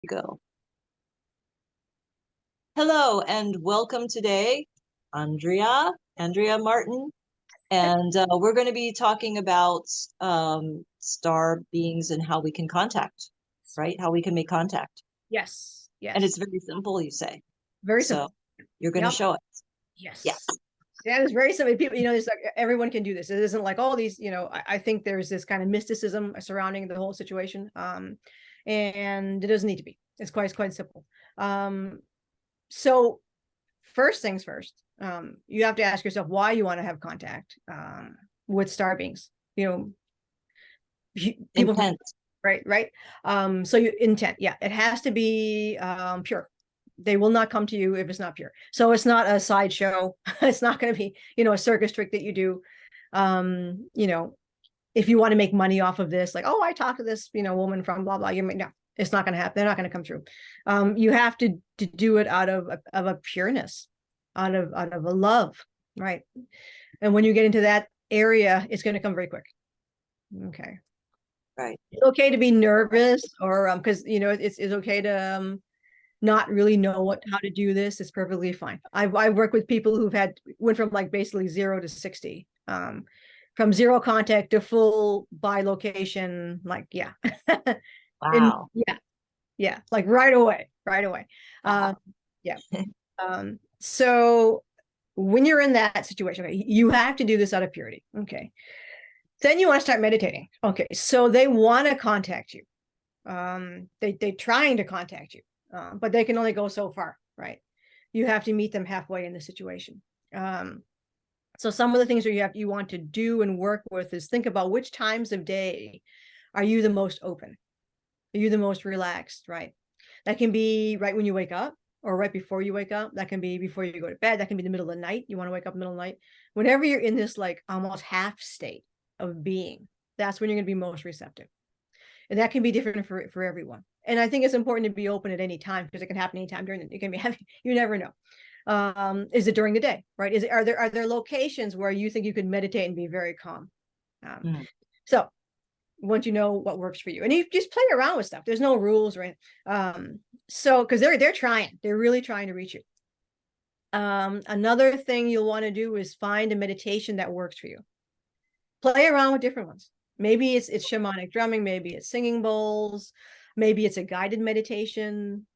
Go. Hello and welcome today, Andrea Martin, and we're going to be talking about star beings and how we can contact, right? How we can make contact. Yes. And it's very simple, you say. Very So simple. you're going to show us. Yes. Yes. That is very simple. People, it's like everyone can do this. It isn't like all these, I think there's this kind of mysticism surrounding the whole situation. And it doesn't need to be. It's quite simple. So first things first, you have to ask yourself why you want to have contact with star beings. People, Intent. right. So you intent, yeah, it has to be pure. They will not come to you if it's not pure. So it's not a sideshow. It's not going to be, a circus trick that you do. If you want to make money off of this, like, oh, I talked to this, woman from blah, blah, no, it's not going to happen. They're not going to come through. You have to do it out of a pureness, out of a love, right? And when you get into that area, it's going to come very quick. Okay. Right. It's okay to be nervous, or because it's okay to not really know how to do this. It's perfectly fine. I've worked with people who've went from like basically 0 to 60, from zero contact to full by location, like, yeah. Wow. Yeah, like right away. Yeah. So when you're in that situation, okay, you have to do this out of purity. Okay. Then you want to start meditating. Okay. So they want to contact you. They're trying to contact you, but they can only go so far, right? You have to meet them halfway in the situation. So some of the things that you want to do and work with is think about which times of day are you the most open? Are you the most relaxed, right? That can be right when you wake up or right before you wake up. That can be before you go to bed. That can be the middle of the night. You want to wake up in the middle of the night. Whenever you're in this like almost half state of being, that's when you're going to be most receptive. And that can be different for everyone. And I think it's important to be open at any time because it can happen anytime during it can be heavy. You never know. Is it during the day, right? Are there locations where you think you could meditate and be very calm? So once you know what works for you, and you just play around with stuff. There's no rules, right? So because they're really trying to reach you. Another thing you'll want to do is find a meditation that works for you. Play around with different ones. Maybe it's shamanic drumming, maybe it's singing bowls, maybe it's a guided meditation.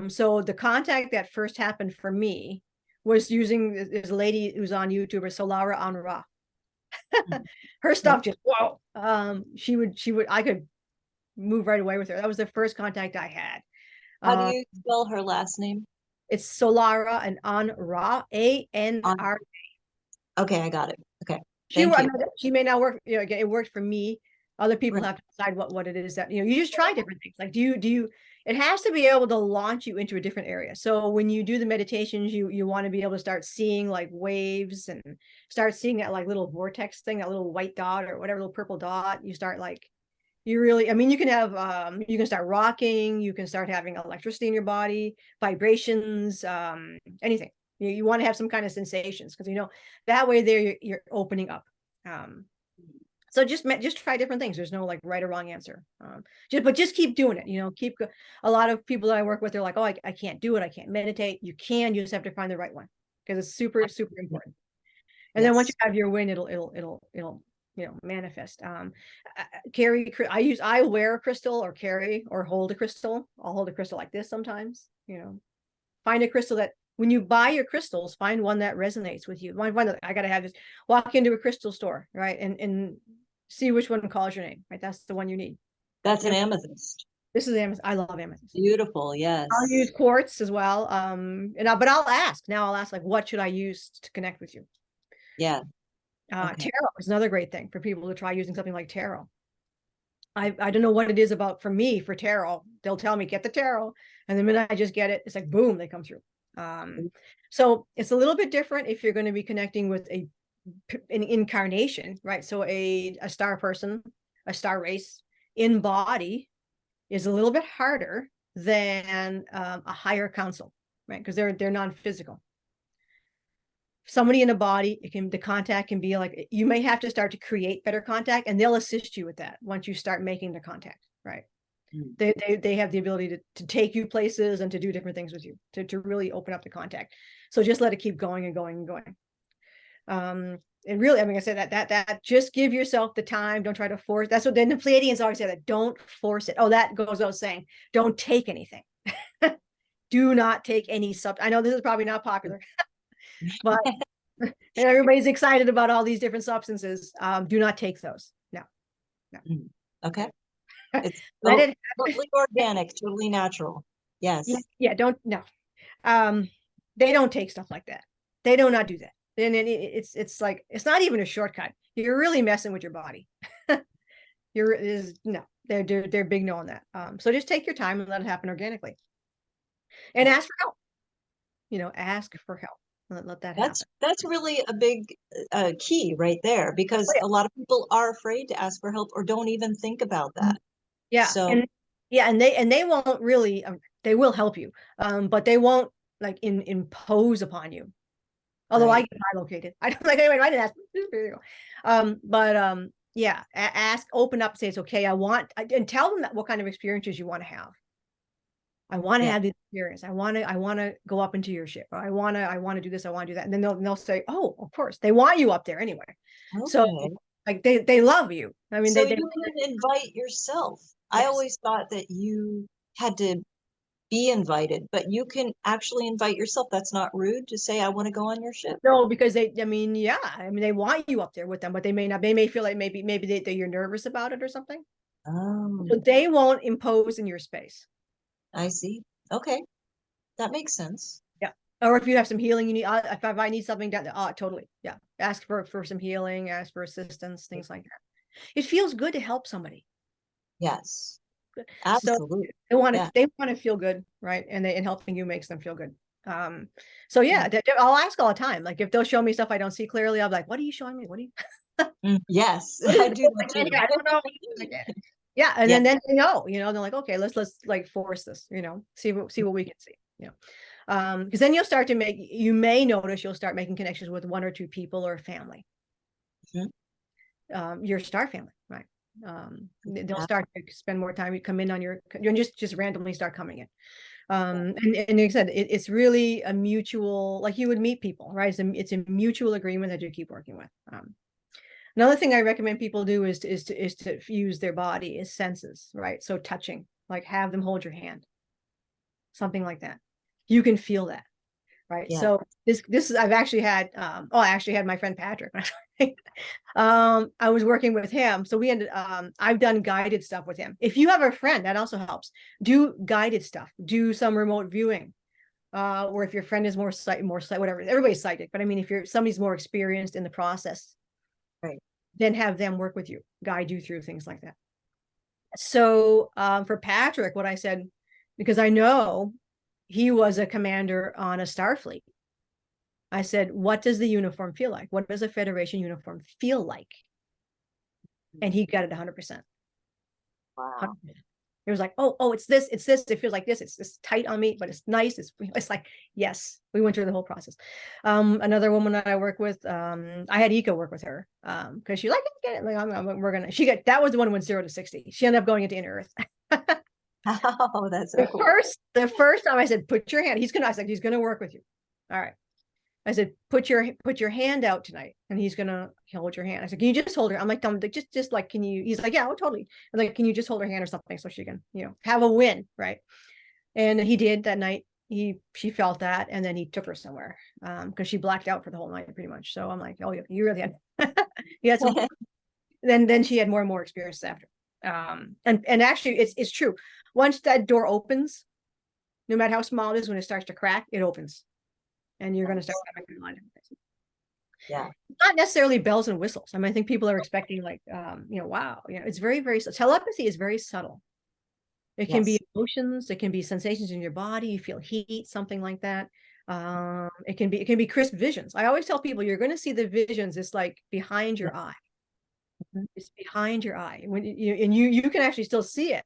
So the contact that first happened for me was using this lady who's on YouTube, Solara Anra. Her stuff just whoa. I could move right away with her. That was the first contact I had. How do you spell her last name? It's Solara and Anra, ANRA. Okay, I got it. Okay. She may not work, again, it worked for me. Other people have to decide what it is that, you just try different things. Like, it has to be able to launch you into a different area. So when you do the meditations, you want to be able to start seeing like waves and start seeing that like little vortex thing, that little white dot or whatever, little purple dot. You start like, you can have, you can start rocking, you can start having electricity in your body, vibrations, anything. You want to have some kind of sensations because that way there you're opening up. So just try different things. There's no like right or wrong answer. Just keep doing it. A lot of people that I work with, they're like, oh, I can't do it. I can't meditate. You just have to find the right one because it's super important. And then once you have your win, it'll manifest. Carry, I wear a crystal or carry or hold a crystal. I'll hold a crystal like this sometimes. Find a crystal that when you buy your crystals, find one that resonates with you. I got to have this. Walk into a crystal store, right, and see which one calls your name. Right, that's the one you need. That's an amethyst. This is amethyst. I love amethyst. Beautiful, yes. I'll use quartz as well. But I'll ask like, what should I use to connect with you? Yeah. Okay. Tarot is another great thing for people to try using something like tarot. I don't know what it is about for tarot. They'll tell me get the tarot, and the minute I just get it, it's like boom, they come through. So it's a little bit different if you're going to be connecting with an incarnation, right? So a star person, a star race in body is a little bit harder than a higher council, right? Because they're non-physical. Somebody in a body, the contact can be like, you may have to start to create better contact, and they'll assist you with that once you start making the contact, right? They have the ability to take you places and to do different things with you, to really open up the contact. So just let it keep going and going and going. And really, I mean, I said that just give yourself the time. Don't try to force. That's what then the Pleiadians always say, that don't force it. Oh, that goes without saying. Don't take anything. Do not take any I know this is probably not popular, but and everybody's excited about all these different substances. Do not take those. No. Okay. It's Let it totally organic, totally natural. Yes. Yeah, don't, no. They don't take stuff like that. They do not do that. And it's like, it's not even a shortcut. You're really messing with your body. No, they're big no on that. So just take your time and let it happen organically. And ask for help. Ask for help. Let that happen. That's really a big key right there, because a lot of people are afraid to ask for help or don't even think about that. Yeah. So and they won't really, they will help you, but they won't like impose upon you. Although I get located. I don't like, anyway, I didn't ask. Yeah, ask, open up, say it's okay. And tell them what kind of experiences you want to have. I want to have this experience. I want to go up into your ship. I want to do this. I want to do that. And then they'll say, oh, of course, they want you up there anyway. Okay. So like they love you. I mean, so you can invite yourself. Yes. I always thought that you had to be invited, but you can actually invite yourself. That's not rude to say, I want to go on your ship. No, because they want you up there with them, but they may feel like maybe you're nervous about it or something. Oh. So they won't impose in your space. I see. Okay. That makes sense. Yeah. Or if you have some healing you need, if I need something done, totally. Yeah. Ask for some healing, ask for assistance, things like that. It feels good to help somebody. Yes. Absolutely. So they want to feel good, right? And helping you makes them feel good. So yeah, I'll ask all the time. Like if they'll show me stuff I don't see clearly, I'll be like, what are you showing me? What are you? Yes, I do that too. I don't know. Yeah, and then they know, they're like, okay, let's like force this, see what we can see, because then you may notice you'll start making connections with one or two people or a family. Your star family, right? They'll start to spend more time. You come in on you just randomly start coming in. And like I said, it's really a mutual, like you would meet people, right? It's a mutual agreement that you keep working with. Another thing I recommend people do is to use their body, is senses, right? So touching, like have them hold your hand, something like that. You can feel that, right? Yeah. So this is, I've actually had, I actually had my friend Patrick. I was working with him. So we ended, I've done guided stuff with him. If you have a friend, that also helps. Do guided stuff, do some remote viewing. Or if your friend is more whatever, everybody's psychic, but I mean, if somebody's more experienced in the process, right, then have them work with you, guide you through things like that. So for Patrick, what I said, because I know he was a commander on a Starfleet, I said, what does the uniform feel like? What does a Federation uniform feel like? And he got it 100%. Wow. 100%. It was like, oh, it's this, it feels like this, it's tight on me, but it's nice. It's like, yes, we went through the whole process. Another woman that I work with, I had Ika work with her, because she like, get it, like, that was the one who went 0 to 60. She ended up going into inner earth. Oh, that's so cool. The first time I said, put your hand, he's gonna work with you. All right. I said, put your hand out tonight, and he's gonna hold your hand. I said, can you just hold her? I'm like, just like, can you? He's like, yeah, oh, totally. I'm like, can you just hold her hand or something so she can, have a win, right? And he did that night. She felt that, and then he took her somewhere, because she blacked out for the whole night pretty much. So I'm like, oh, you really had, you had some. then she had more and more experiences after. And actually, it's true. Once that door opens, no matter how small it is, when it starts to crack, it opens. And you're going to start having a line of things. Yeah. Not necessarily bells and whistles. I mean, I think people are expecting like, wow, it's very, very, telepathy is very subtle. It can be emotions, it can be sensations in your body, you feel heat, something like that. It can be crisp visions. I always tell people, you're going to see the visions, it's like behind your eye. It's behind your eye. When you can actually still see it.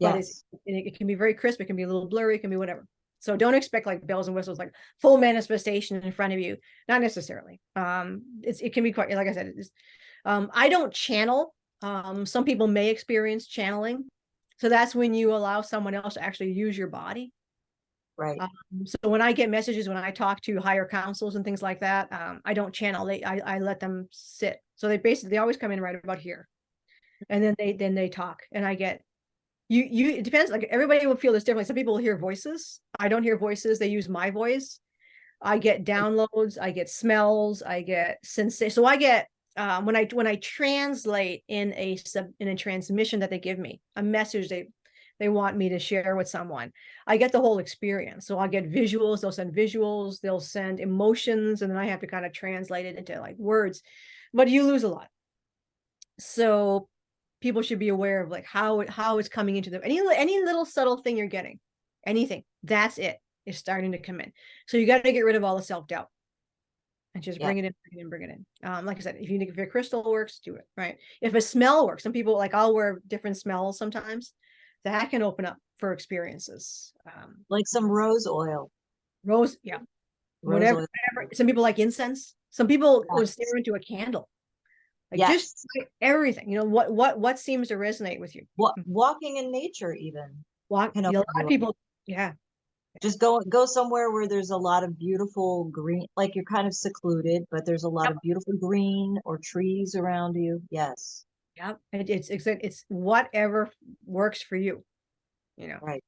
But it can be very crisp, it can be a little blurry, it can be whatever. So don't expect like bells and whistles, like full manifestation in front of you. Not necessarily. It can be quite, like I said, I don't channel. Some people may experience channeling. So that's when you allow someone else to actually use your body. Right. So when I get messages, when I talk to higher councils and things like that, I don't channel. I let them sit. So they always come in right about here, and then they talk, and I get it depends. Like everybody will feel this differently. Some people will hear voices. I don't hear voices. They use my voice. I get downloads. I get smells. I get sensation. So I get when I translate in a transmission that they give me, a message they want me to share with someone, I get the whole experience. So I'll get visuals, they'll send visuals, they'll send emotions, and then I have to kind of translate it into like words, but you lose a lot. So people should be aware of like how it's coming into them. Any little subtle thing you're getting, anything, that's it is starting to come in. So you got to get rid of all the self-doubt and just Yeah. bring it in, bring it in. Like I said, if your crystal works, do it, right? If a smell works, some people, like I'll wear different smells sometimes, that can open up for experiences. Like some rose oil. Rose, yeah, Rose whatever, oil. whatever. Some people like incense. Some people will Yes. stare into a candle. Like just Yes. everything, what seems to resonate with you. Walking in nature even Walk, can a lot open you of up. people, yeah. Just go somewhere where there's a lot of beautiful green, like you're kind of secluded, but there's a lot Yep. of beautiful green or trees around you. Yes. Yep. It's whatever works for you, you know. Right.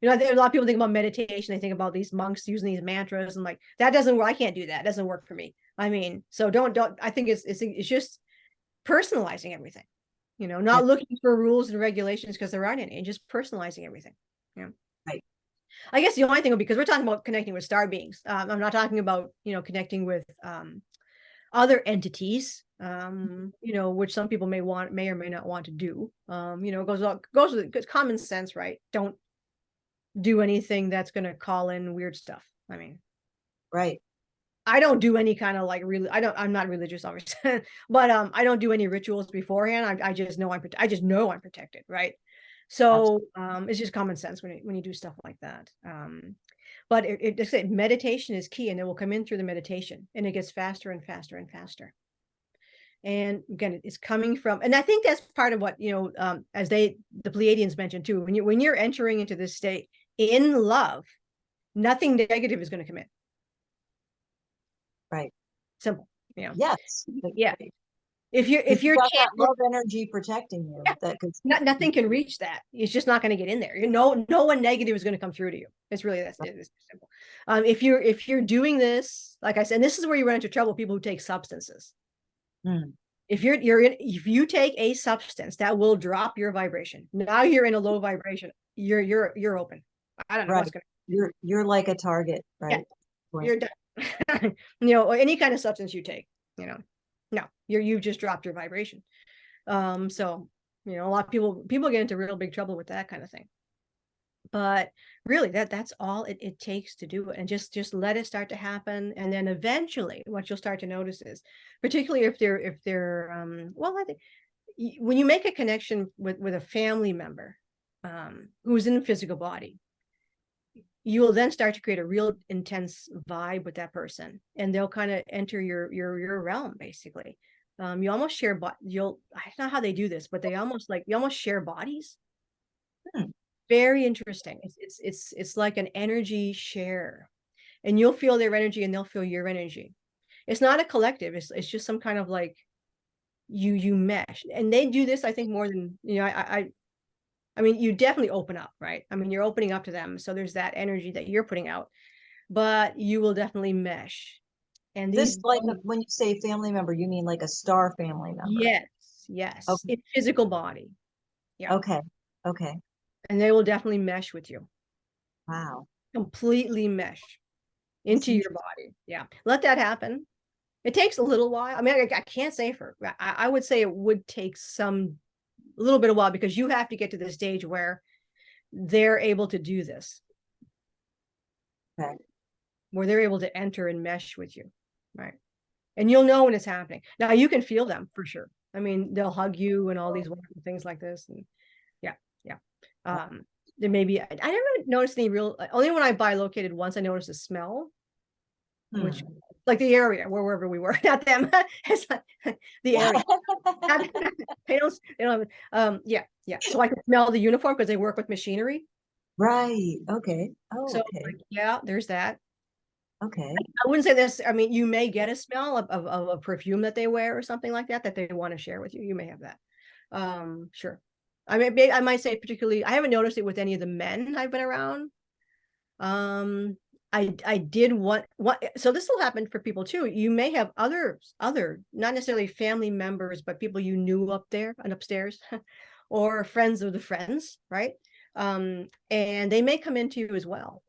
A lot of people think about meditation. They think about these monks using these mantras and like that doesn't work. I can't do that. It doesn't work for me. I mean, so don't. I think it's just personalizing everything. Right. Not looking for rules and regulations because there aren't any, and just personalizing everything. Yeah. Right. I guess the only thing, because we're talking about connecting with star beings. I'm not talking about connecting with other entities. Which some people may or may not want to do. It goes with good common sense, right? Don't do anything that's going to call in weird stuff. I mean, Right. I don't do any kind of like really. I'm not religious, obviously, but I don't do any rituals beforehand. I just know I'm protected, right? So it's just common sense when you do stuff like that. But meditation is key, and it will come in through the meditation, and it gets faster and faster and faster. And again, it's coming from, and I think that's part of what as the Pleiadians mentioned too. When you're entering into this state in love, nothing negative is going to come in. Right. Simple. Yes. Yeah. If you're You've got that channeling, love energy protecting you, yeah, that could nothing can reach that. It's just not going to get in there. No one negative is going to come through to you. It's really it's simple. If you're doing this, like I said, and this is where you run into trouble with people who take substances. If if you take a substance that will drop your vibration, now you're in a low vibration. You're open. I don't know what's going to. You're like a target, right? Yeah, you're done. Or any kind of substance you take, no, you just dropped your vibration. So a lot of people get into real big trouble with that kind of thing. But really, that's all it takes to do it, and just let it start to happen, and then eventually, what you'll start to notice is, particularly if they're well, I think when you make a connection with a family member who's in the physical body, you will then start to create a real intense vibe with that person, and they'll kind of enter your realm basically. You almost share, I don't know how they do this, but you almost share bodies. Very interesting. It's like an energy share, and you'll feel their energy and they'll feel your energy. It's not a collective. It's just some kind of like you mesh, and they do this, I think, more than I mean, you definitely open up, right? I mean, you're opening up to them, so there's that energy that you're putting out, but you will definitely mesh. And This these, like when you say family member, you mean like a star family member? yes, Okay. in physical body. Yeah. Okay. And they will definitely mesh with you. Wow. Completely mesh into your body. Yeah. Let that happen. It takes a little while. I mean, I can't say I would say it would take a little bit of while, because you have to get to the stage where they're able to do this. Okay. Where they're able to enter and mesh with you. Right. And you'll know when it's happening. Now you can feel them for sure. I mean, they'll hug you and all these wonderful things like this. And yeah. There may be, I never noticed any only when I bilocated once, I noticed a smell, which like the area wherever we were, not them. It's like the area. They don't yeah. So I can smell the uniform because they work with machinery. Right. Okay. Oh, So okay. like, yeah, there's that. Okay. I wouldn't say this. I mean, you may get a smell of a perfume that they wear or something like that they want to share with you. You may have that. Sure. I might say particularly, I haven't noticed it with any of the men I've been around. I did what so this will happen for people too. You may have other not necessarily family members, but people you knew up there and upstairs, or friends of the friends, right? And they may come into you as well.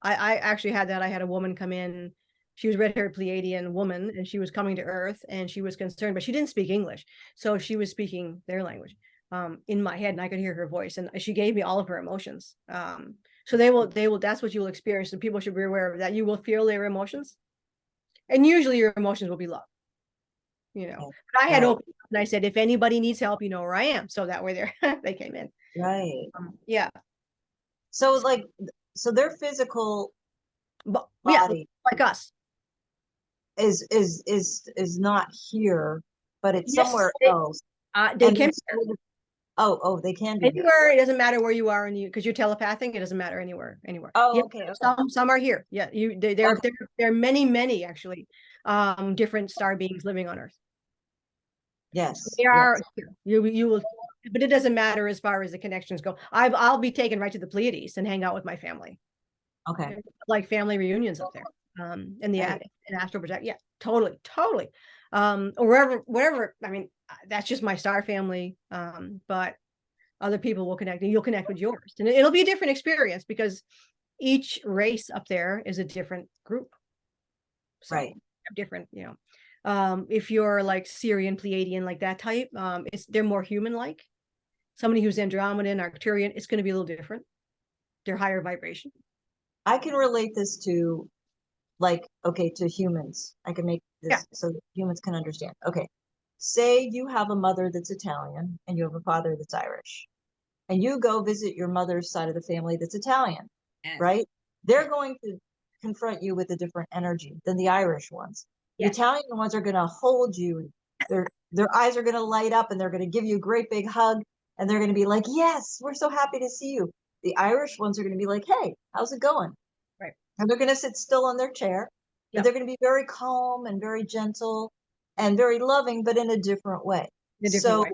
I actually had that. I had a woman come in. She was red-haired Pleiadian woman, and she was coming to Earth, and she was concerned, but she didn't speak English, so she was speaking their language in my head, and I could hear her voice, and she gave me all of her emotions. So they will, that's what you will experience, and people should be aware of that. You will feel their emotions, and usually your emotions will be love, you know. But I had Right. opened up and I said, if anybody needs help, you know where I am. So that way they came in. Right. Yeah. So like, so their physical But yeah, body like us. is not here, but it's Yes, somewhere else. they And can then be here. oh, they can be here. Anywhere. It doesn't matter where you are, and you, because you're telepathic, it doesn't matter anywhere. Oh, Yeah, okay, okay. some are here. Yeah, there are many actually, different star beings living on Earth. So Yes, they yes. are here. You will, but it doesn't matter as far as the connections go. I'll be taken right to the Pleiades and hang out with my family. Okay. Like family reunions up there. In the Right. in astral project. Yeah, totally. Or wherever. I mean, that's just my star family. But other people will connect, and you'll connect with yours, and it'll be a different experience because each race up there is a different group. So Right. different, you know. If you're like Syrian, Pleiadian, like that type, they're more human-like. Somebody who's Andromedan, Arcturian, it's going to be a little different. They're higher vibration. I can relate this to like, okay, to humans. I can make Yeah. this so humans can understand. Okay. Say you have a mother that's Italian and you have a father that's Irish, and you go visit your mother's side of the family that's Italian, Yes. right? They're going to confront you with a different energy than the Irish ones. The Yes. Italian ones are going to hold you. Their eyes are going to light up, and they're going to give you a great big hug, and they're going to be like, "Yes, we're so happy to see you." The Irish ones are going to be like, "Hey, how's it going?" Right. And they're going to sit still on their chair, but Yep. they're going to be very calm and very gentle and very loving, but in a different way. In a different way.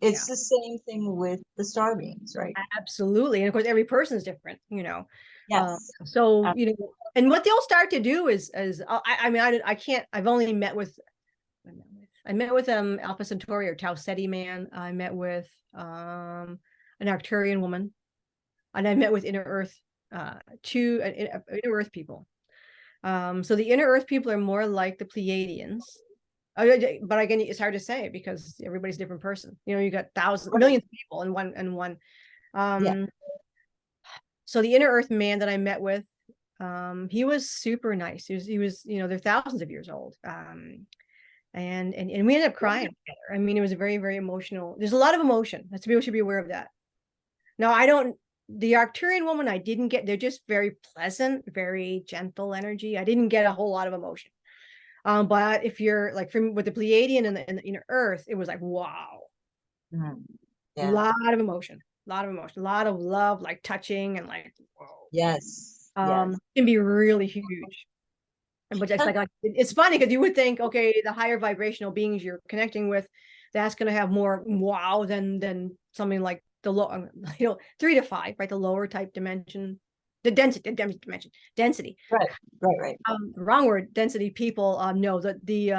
It's the same thing with the star beings, right? Absolutely. And of course, every person's different, you know. Yes. So, you know, and what they'll start to do is I mean, I can't, I've only met with, I met with Alpha Centauri or Tau Ceti man. I met with an Arcturian woman, and I met with Inner Earth, two Inner Earth people. So the Inner Earth people are more like the Pleiadians. But again, it's hard to say because everybody's a different person. You know, you got millions of people in one. Yeah. So the Inner Earth man that I met with, he was super nice. He was, you know, they're thousands of years old. And we ended up crying together. I mean, it was a very, very emotional. There's a lot of emotion. That's people should be aware of that. Now, the Arcturian woman, I didn't get, they're just very pleasant, very gentle energy. I didn't get a whole lot of emotion. But if you're like with the Pleiadian and the Inner Earth, it was like, wow. Mm-hmm. Yeah. A lot of emotion, a lot of love, like touching and like, whoa. Yes. Can be really huge. But it's like it's funny because you would think, okay, the higher vibrational beings you're connecting with, that's going to have more wow than something like the low, you know, 3 to 5, right? The lower type dimension, the density. Right. Wrong word, density. People know that the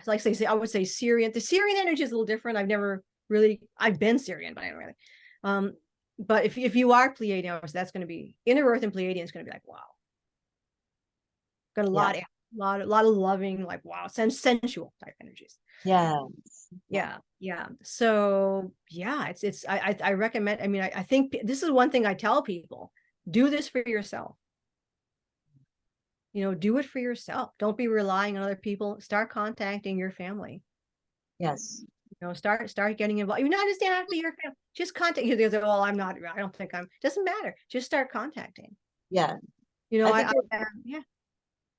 like say I would say Syrian. The Syrian energy is a little different. I've been Syrian, but I don't really. But if you are Pleiadian, that's going to be Inner Earth, and Pleiadian is going to be like, wow. Got a lot of loving, like, wow, sensual type energies. Yeah. So yeah, I recommend. I mean, I think this is one thing I tell people: do this for yourself. You know, do it for yourself. Don't be relying on other people. Start contacting your family. Yes. You know, start getting involved. You not just have to be your family. Just contact you. They're well, I'm not. I don't think I'm. Doesn't matter. Just start contacting. Yeah. You know, I think yeah.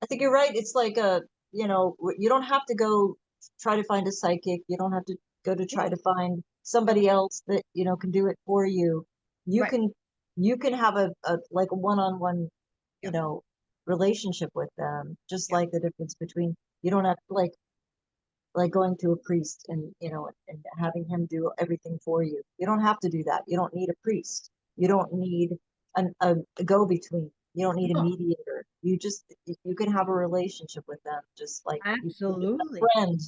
I think you're right. It's like you don't have to go try to find a psychic. You don't have to go to try to find somebody else that, can do it for you. You Right. can, you can have a like a one-on-one, you Yeah. know, relationship with them, just Yeah. like the difference between, you don't have like going to a priest and, and having him do everything for you. You don't have to do that. You don't need a priest. You don't need a go-between. You don't need a No, mediator. You can have a relationship with them, just like you would with absolutely. a friend.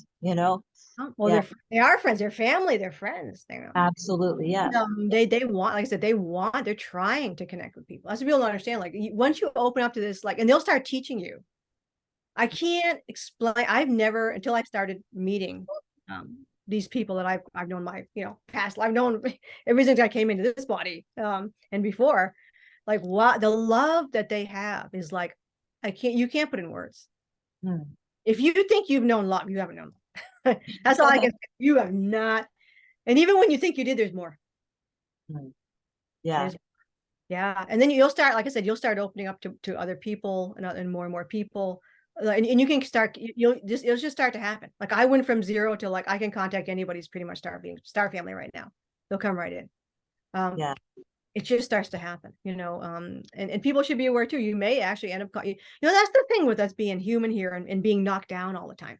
Oh, well, Yeah, they are friends. They're family. They're friends. absolutely. Yeah. They want, like I said, they're trying to connect with people. That's what people don't understand. Like once you open up to this, like, and they'll start teaching you. I can't explain. I've never, until I started meeting these people that I've known my, past. I've known ever since I came into this body, and before, like what the love that they have is like, you can't put in words. Hmm. If you think you've known love, you haven't known love. That's all I can say. You have not. And even when you think you did, there's more. Hmm. Yeah. There's Yeah. And then you'll start, like I said, you'll start opening up to other people and more people. And you can start, it'll just start to happen. Like I went from zero to like, I can contact anybody's pretty much star family right now. They'll come right in. Um, Yeah. it just starts to happen, and people should be aware too. You may actually end up, that's the thing with us being human here and being knocked down all the time.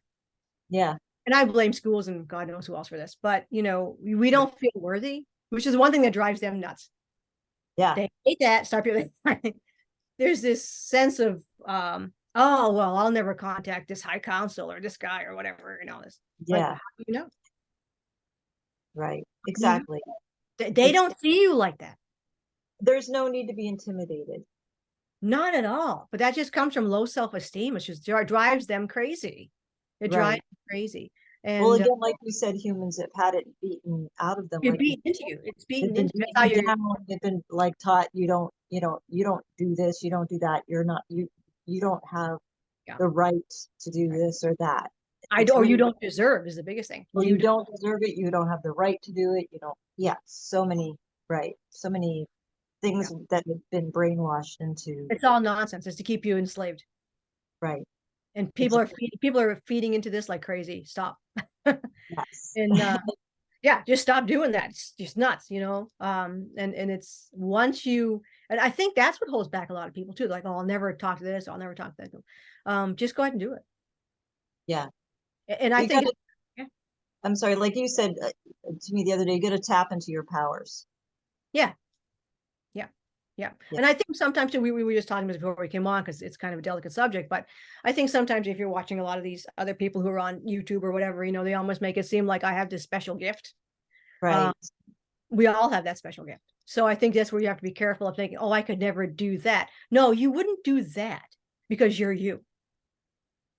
Yeah. And I blame schools and God knows who else for this, but we don't feel worthy, which is one thing that drives them nuts. Yeah. They hate that. Start feeling there's this sense of oh well, I'll never contact this high council or this guy or whatever, this like, Yeah. how do you know? Right. You know, Exactly. they It's don't see you like that. There's no need to be intimidated. Not at all. But that just comes from low self-esteem, which just drives them crazy. It drives Right. them crazy. Well, And again, like you said, humans have had it beaten out of them. you're Like beaten into you. It's they've beaten been into you. That's how beaten you're down. They've been like taught you don't do this, you don't do that. You're not you don't have yeah. the right to do Right. this or that. Or you Really, don't deserve is the biggest thing. well, You you don't. don't deserve it. You don't have the right to do it. You don't. Yeah, so many. Right, so many Yeah. things that have been brainwashed into. It's all nonsense. It's to keep you enslaved. Right. And Exactly. people are feeding into this like crazy. Stop. Yes. And yeah, just stop doing that. It's just nuts, and it's once you, and I think that's what holds back a lot of people too. Like, oh, I'll never talk to this, I'll never talk to that. Just go ahead and do it. Yeah. And I You think gotta. yeah, I'm sorry. Like you said to me the other day, you got to tap into your powers. yeah, yeah, yeah. Yeah. And I think sometimes too, we were just talking about this before we came on because it's kind of a delicate subject, but I think sometimes if you're watching a lot of these other people who are on YouTube or whatever, they almost make it seem like I have this special gift. Um, Right. we all have that special gift. So I think that's where you have to be careful of thinking, oh, I could never do that. No, you wouldn't do that because you're you.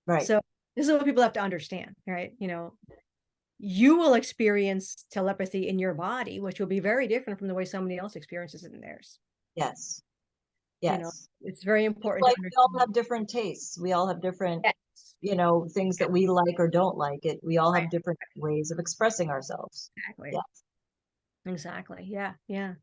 Right. So this is what people have to understand, right? You will experience telepathy in your body, which will be very different from the way somebody else experiences it in theirs. Yes. You know, Yes. it's very It's important to like we all understand. have different tastes. We all have different, Yes, things that we like or don't like. It. We all right, have different ways of expressing ourselves. exactly. Yeah. Exactly. Yeah. Yeah.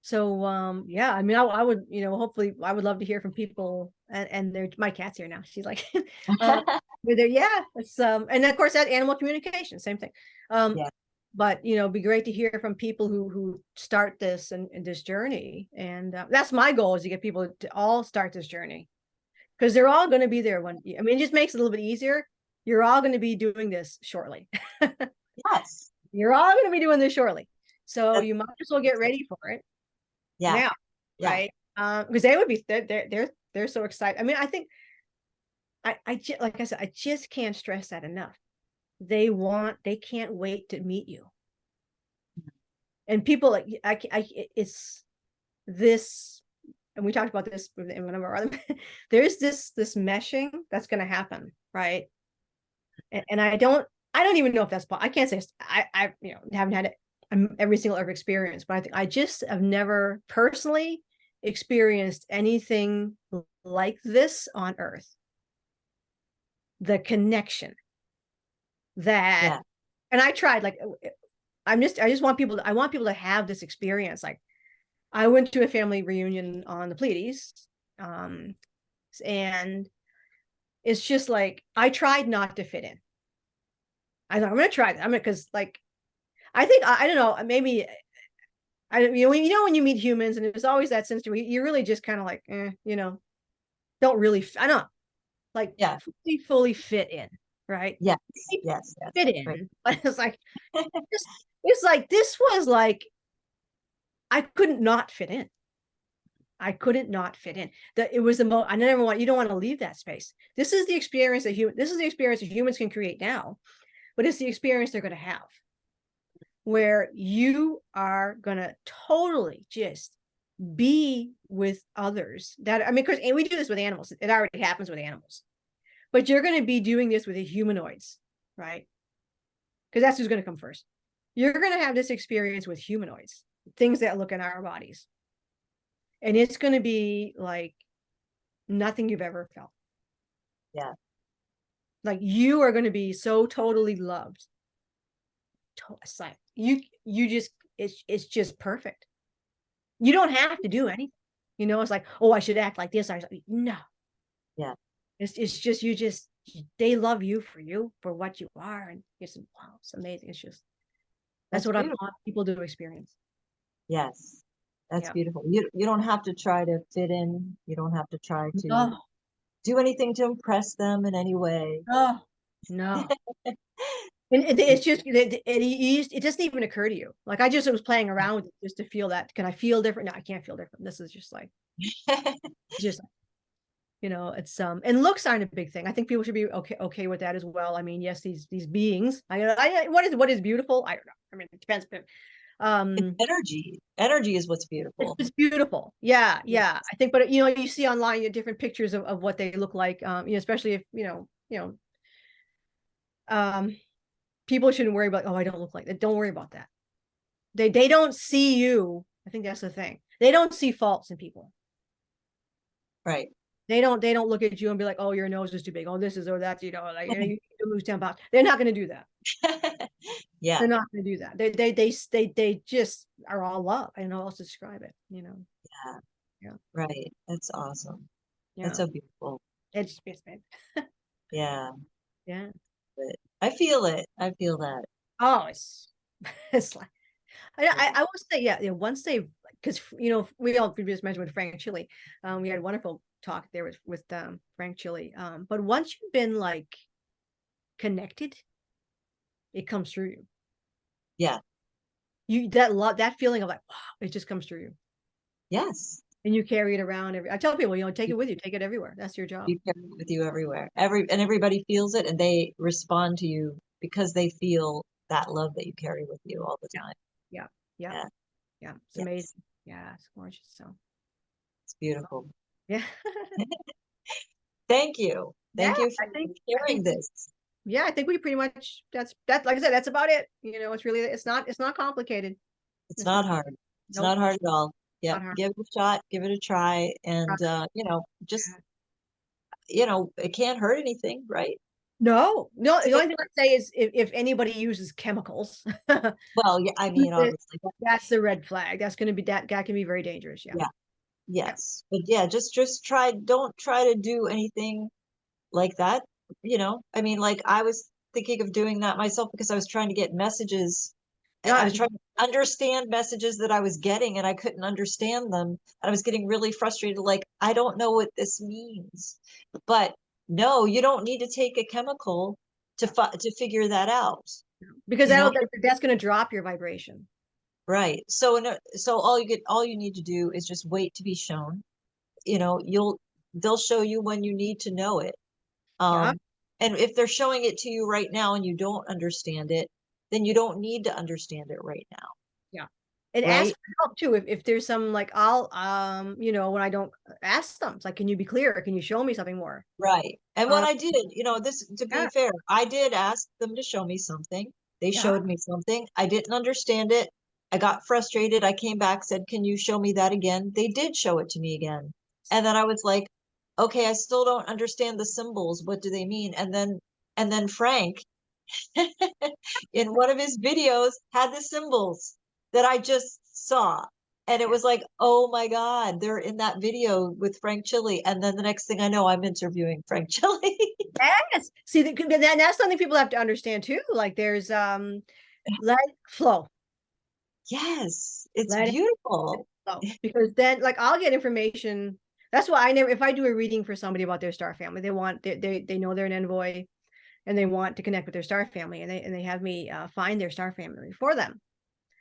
So yeah, I mean I would, hopefully I would love to hear from people and there's my cat's here now. She's like we're there, yeah. It's and of course that animal communication, same thing. Um Yeah. but be great to hear from people who start this and this journey. And that's my goal is to get people to all start this journey because they're all going to be there I mean it just makes it a little bit easier. You're all going to be doing this shortly. Yes. You're all going to be doing this shortly. So That's, you might as well get ready for it yeah. now, Yeah. right? Because they would be they're so excited. I mean, I think like I said, I just can't stress that enough. They can't wait to meet you. And people like it's this, and we talked about this in one of our other. There's this meshing that's going to happen, right? And I don't even know if that's I can't say I haven't had it every single ever experience, but I just have never personally experienced anything like this on Earth. The connection that, Yeah. and I tried like I just want I want people to have this experience. Like I went to a family reunion on the Pleiades, and it's just like, I tried not to fit in. I thought, I'm going to try that. Because like, I think, I don't know, maybe, when you meet humans and there's always that sense to you really just kind of like, don't really, I don't know, like Yeah. fully fit in, right? Yes. Yes. Fit Right. in. But it's like, this was like, I couldn't not fit in. I couldn't not fit in. That it was the most. You don't want to leave that space. This is the experience that humans can create now, but it's the experience they're going to have, where you are going to totally just be with others. Because and we do this with animals. It already happens with animals, but you're going to be doing this with the humanoids, right? Because that's who's going to come first. You're going to have this experience with humanoids, things that look in our bodies. And it's going to be like nothing you've ever felt. Yeah. Like you are going to be so totally loved. It's like you just, it's just perfect. You don't have to do anything. It's like, oh, I should act like this. No. Yeah. It's just, they love you for what you are. And it's, wow, it's amazing. It's just, that's what I want people to experience. Yes. That's beautiful. You don't have to try to fit in. You don't have to try to do anything to impress them in any way. No. And it's just, it doesn't even occur to you. Like I just was playing around with it just to feel that. Can I feel different? No, I can't feel different. This is just like, it's and looks aren't a big thing. I think people should be okay with that as well. I mean, yes, these beings. What is beautiful? I don't know. I mean, it depends. But energy is what's beautiful. It's beautiful. Yeah. I think, but you see online different pictures of what they look like. Especially if people shouldn't worry about, oh, I don't look like that. Don't worry about that. They don't see you. I think that's the thing. They don't see faults in people. Right. They don't look at you and be like, oh, your nose is too big. Oh, this is, or that, like, you need to lose 10 pounds. They're not going to do that. Yeah. They're not going to do that. They just are all love. I don't know how else to describe it, Yeah. Right. That's awesome. Yeah. That's so beautiful. It's yeah. Yeah. But I feel it. I feel that. Oh, it's like, I would say, yeah, once they, because we all just mentioned with Frank Chili, we had a wonderful talk there with Frank Chili. But once you've been like connected, it comes through you. Yeah. That feeling of like, wow, it just comes through you. Yes. And you carry it around I tell people, take it with you, take it everywhere. That's your job. You carry it with you everywhere. Everybody feels it and they respond to you because they feel that love that you carry with you all the time. Yeah. It's amazing. Yeah, it's gorgeous. So it's beautiful. Yeah. Thank you. Thank you for sharing this. Yeah, I think we pretty much, that's like I said, that's about it. It's really, it's not complicated. It's not hard. It's not hard at all. Yeah. Give it a shot, give it a try. And, just, it can't hurt anything, right? No. The only thing I'd say is if anybody uses chemicals. Well, yeah, I mean, obviously. That's the red flag. That's going to be, that can be very dangerous. Yeah. Yes. But yeah, just don't try to do anything like that. I mean, like I was thinking of doing that myself because I was trying to get messages. And I was trying to understand messages that I was getting and I couldn't understand them. And I was getting really frustrated. Like, I don't know what this means. But no, you don't need to take a chemical to figure that out. Because that's going to drop your vibration. Right. So all you need to do is just wait to be shown. They'll show you when you need to know it. And if they're showing it to you right now and you don't understand it, then you don't need to understand it right now. Yeah. And ask for help too. If there's some, like, I'll, when I don't ask them, it's like, can you be clearer? Can you show me something more? Right. And when I did, to be fair, I did ask them to show me something. They showed me something. I didn't understand it. I got frustrated. I came back, said, can you show me that again? They did show it to me again. And then I was like, okay, I still don't understand the symbols. What do they mean? And then Frank in one of his videos had the symbols that I just saw. And it was like, oh my God, they're in that video with Frank Chili. And then the next thing I know, I'm interviewing Frank Chili. Yes. See, that's something people have to understand too. Like there's let it flow. Yes, it's Let it beautiful. flow. Because then like I'll get information. That's why I never, if I do a reading for somebody about their star family, they know they're an envoy and they want to connect with their star family, and they have me find their star family for them.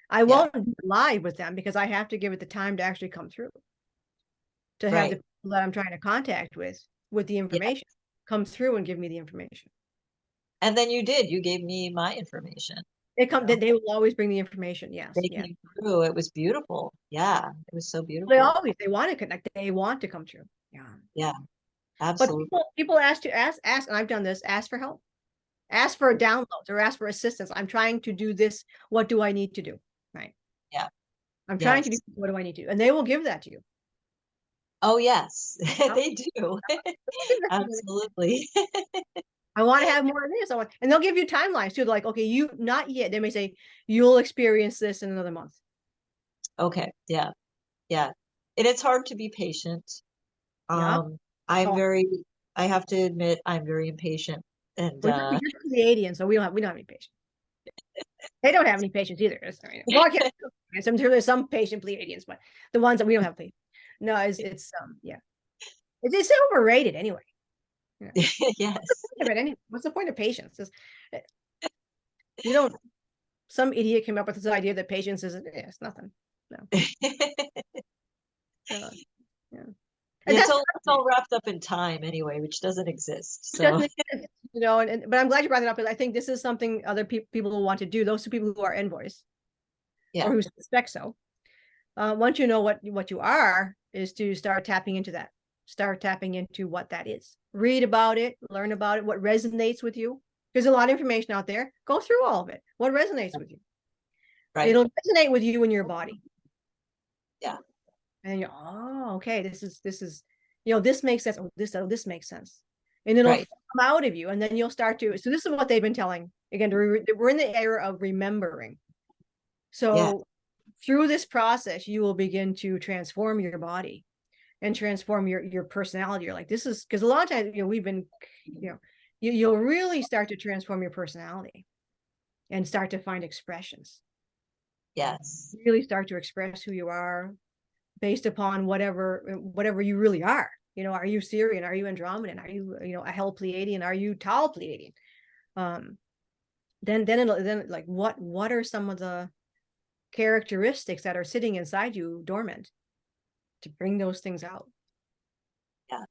I Yeah, won't do it live with them because I have to give it the time to actually come through, to have the right. people that I'm trying to contact with the Yeah. information come through and give me the information. And then you did. You gave me my information. They You come, know, they will always bring the information. Yes, they yes. came through. It was beautiful. Yeah, it was so They beautiful. always, they want to connect. They want to come through. Yeah. Yeah, But absolutely. people ask, and I've done this, ask for help, ask for downloads or ask for assistance. I'm trying to do this. What do I need to do? Right. Yeah. I'm trying to do, Yes. what do I need to do? And they will give that to you. Oh, yes, Yep. they do. Absolutely. I want to have more of this. And they'll give you timelines too. They're like, okay, you not yet. They may say, you'll experience this in another month. Okay. Yeah. Yeah. And it's hard to be patient. Yeah. I'm Oh, very, I have to admit, I'm very impatient. And well, you're Canadian, so we don't have any patience. They don't have any patience either. Well, I can't. There's some patient Pleiadians, but the ones that we don't have patience. No, it's yeah. It's overrated anyway. Yeah. yes. But anyway, what's the point of patience? You don't. Some idiot came up with this idea that patience is it's nothing. No. Yeah. And It's that's all wrapped up in time anyway, which doesn't exist. it So doesn't exist, but I'm glad you brought it up because I think this is something other people will want to do. Those people who are envoys yeah, or who suspect so. Once you know what you are, is to start tapping into that. Start tapping into what that is. Read about it, learn about it, what resonates with you. There's a lot of information out there. Go through all of it. What resonates with you? right. It'll resonate with you in your body. Yeah, And you're, oh, okay, this is, this makes sense. This makes sense. And it'll right. come out of you. And then you'll start to, so this is what they've been telling. Again, we're in the era of remembering. Yeah, So through this process, you will begin to transform your body and transform your personality. You're like, this is, because a lot of times, we've been, you'll really start to transform your personality and start to find expressions. yes. Really start to express who you are based upon whatever you really are. Are you Syrian? Are you Andromedan? Are you, a Hell Pleiadian? Are you Tau Pleiadian? Then like what are some of the characteristics that are sitting inside you dormant to bring those things out? Yeah,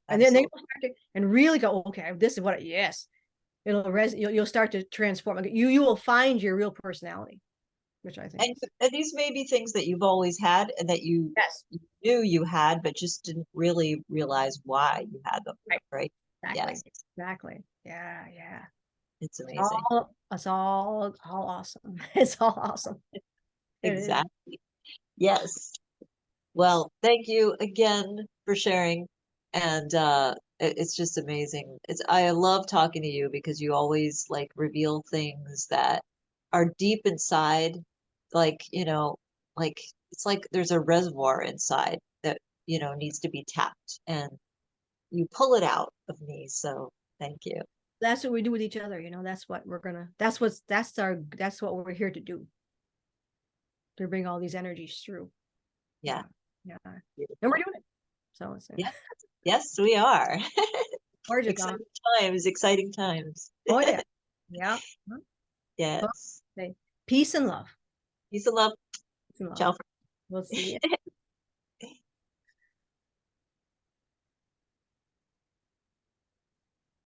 And then they absolutely. start to, and really go, okay, this is what, yes, you'll start to transform. You will find your real personality, which I think is, And these may be things that you've always had and that you yes, knew you had, but just didn't really realize why you had them, right, right? exactly, Yes, exactly, yeah. it's It's amazing. all awesome. It's all awesome. It is. Exactly. Yes. Well, thank you again for sharing. And it's just amazing. I love talking to you because you always like reveal things that are deep inside, like, like it's like there's a reservoir inside that, needs to be tapped and you pull it out of me. So thank you. That's what we do with each other. That's what we're gonna. That's what we're here to do. To bring all these energies through. Yeah. Yeah. And we're Beautiful. doing it. So it's Yeah. Yes, we are. gorgeous. Exciting times, exciting times. Oh yeah. Yeah. Yes. Okay. Peace and love. Peace and love. Peace and love. Ciao. We'll see you.